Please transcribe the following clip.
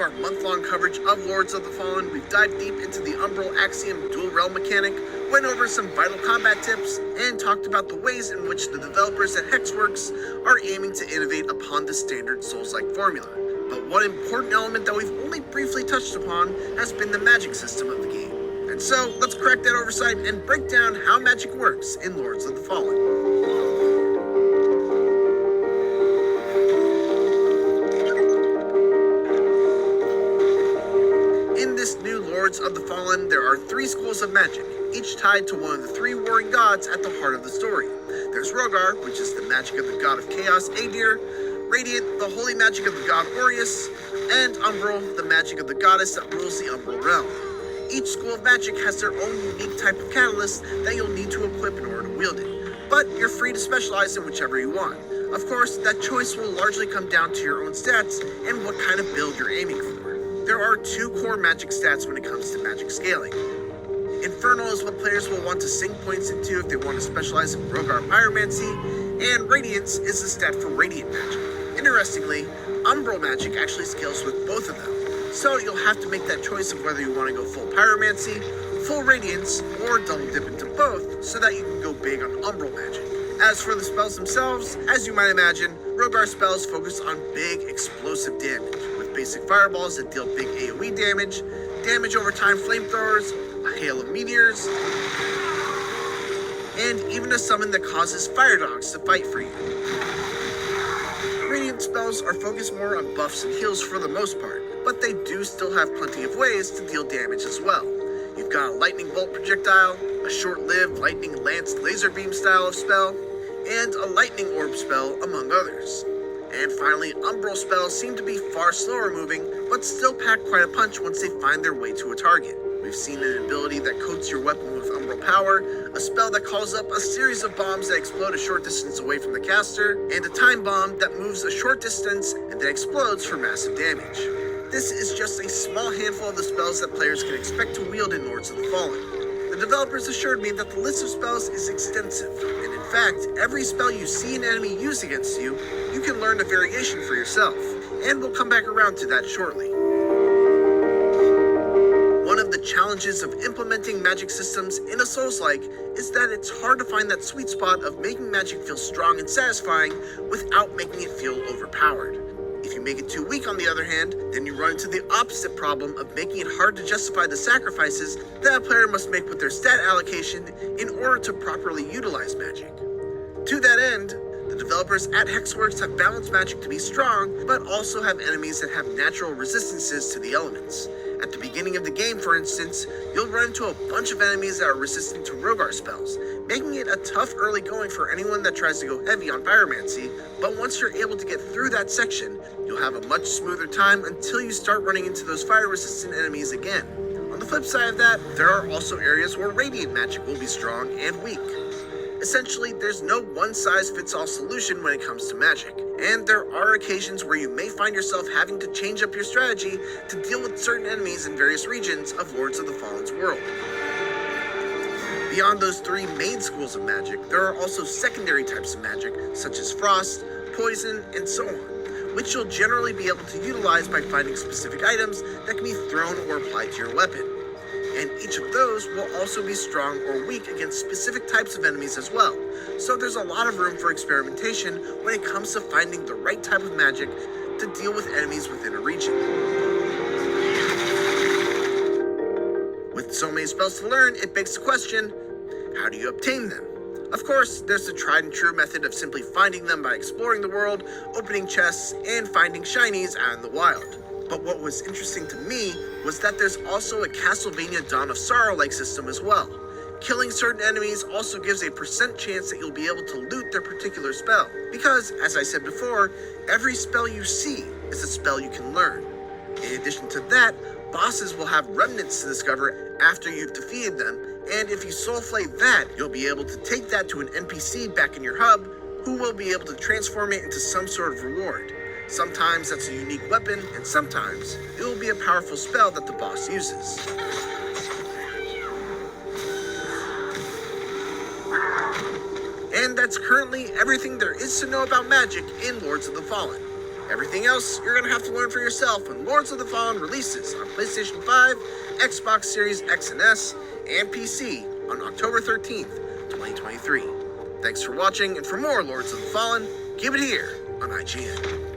our month-long coverage of Lords of the Fallen, we've dived deep into the Umbral Axiom dual realm mechanic, went over some vital combat tips, and talked about the ways in which the developers at Hexworks are aiming to innovate upon the standard Souls-like formula. But one important element that we've only briefly touched upon has been the magic system of the game. And so, let's correct that oversight and break down how magic works in Lords of the Fallen. In this new Lords of the Fallen, there are 3 schools of magic, each tied to one of the 3 warring gods at the heart of the story. There's Rogar, which is the magic of the god of chaos, Aedir; Radiant, the holy magic of the god Aureus; and Umbral, the magic of the goddess that rules the Umbral realm. Each school of magic has their own unique type of catalyst that you'll need to equip in order to wield it, but you're free to specialize in whichever you want. Of course, that choice will largely come down to your own stats and what kind of build you're aiming for. There are 2 core magic stats when it comes to magic scaling. Infernal is what players will want to sink points into if they want to specialize in Rogar Pyromancy, and Radiance is the stat for Radiant magic. Interestingly, Umbral magic actually scales with both of them, so you'll have to make that choice of whether you want to go full Pyromancy, full Radiance, or double dip into both so that you can go big on Umbral magic. As for the spells themselves, as you might imagine, Rogar spells focus on big explosive damage, with basic fireballs that deal big AoE damage over time flamethrowers, a hail of meteors, and even a summon that causes fire dogs to fight for you. Radiant spells are focused more on buffs and heals for the most part, but they do still have plenty of ways to deal damage as well. You've got a lightning bolt projectile, a short-lived lightning lance laser beam style of spell, and a lightning orb spell, among others. And finally, Umbral spells seem to be far slower moving, but still pack quite a punch once they find their way to a target. We've seen an ability that coats your weapon with Umbral power, a spell that calls up a series of bombs that explode a short distance away from the caster, and a time bomb that moves a short distance and then explodes for massive damage. This is just a small handful of the spells that players can expect to wield in Lords of the Fallen. The developers assured me that the list of spells is extensive, and in fact, every spell you see an enemy use against you, you can learn a variation for yourself, and we'll come back around to that shortly. One of the challenges of implementing magic systems in a Souls-like is that it's hard to find that sweet spot of making magic feel strong and satisfying without making it feel overpowered. If you make it too weak, on the other hand, then you run into the opposite problem of making it hard to justify the sacrifices that a player must make with their stat allocation in order to properly utilize magic. To that end, the developers at Hexworks have balanced magic to be strong, but also have enemies that have natural resistances to the elements. At the beginning of the game, for instance, you'll run into a bunch of enemies that are resistant to Rogar spells, making it a tough early going for anyone that tries to go heavy on Pyromancy, but once you're able to get through that section, you'll have a much smoother time until you start running into those fire-resistant enemies again. On the flip side of that, there are also areas where Radiant magic will be strong and weak. Essentially, there's no one-size-fits-all solution when it comes to magic, and there are occasions where you may find yourself having to change up your strategy to deal with certain enemies in various regions of Lords of the Fallen's world. Beyond those 3 main schools of magic, there are also secondary types of magic, such as frost, poison, and so on, which you'll generally be able to utilize by finding specific items that can be thrown or applied to your weapon. And each of those will also be strong or weak against specific types of enemies as well, so there's a lot of room for experimentation when it comes to finding the right type of magic to deal with enemies within a region. With so many spells to learn, it begs the question, how do you obtain them? Of course, there's the tried and true method of simply finding them by exploring the world, opening chests, and finding shinies out in the wild. But what was interesting to me was that there's also a Castlevania Dawn of Sorrow-like system as well. Killing certain enemies also gives a % chance that you'll be able to loot their particular spell, because, as I said before, every spell you see is a spell you can learn. In addition to that, bosses will have remnants to discover after you've defeated them, and if you soulflay that, you'll be able to take that to an NPC back in your hub, who will be able to transform it into some sort of reward. Sometimes that's a unique weapon, and sometimes it will be a powerful spell that the boss uses. And that's currently everything there is to know about magic in Lords of the Fallen. Everything else, you're going to have to learn for yourself when Lords of the Fallen releases on PlayStation 5, Xbox Series X and S, and PC on October 13th, 2023. Thanks for watching, and for more Lords of the Fallen, keep it here on IGN.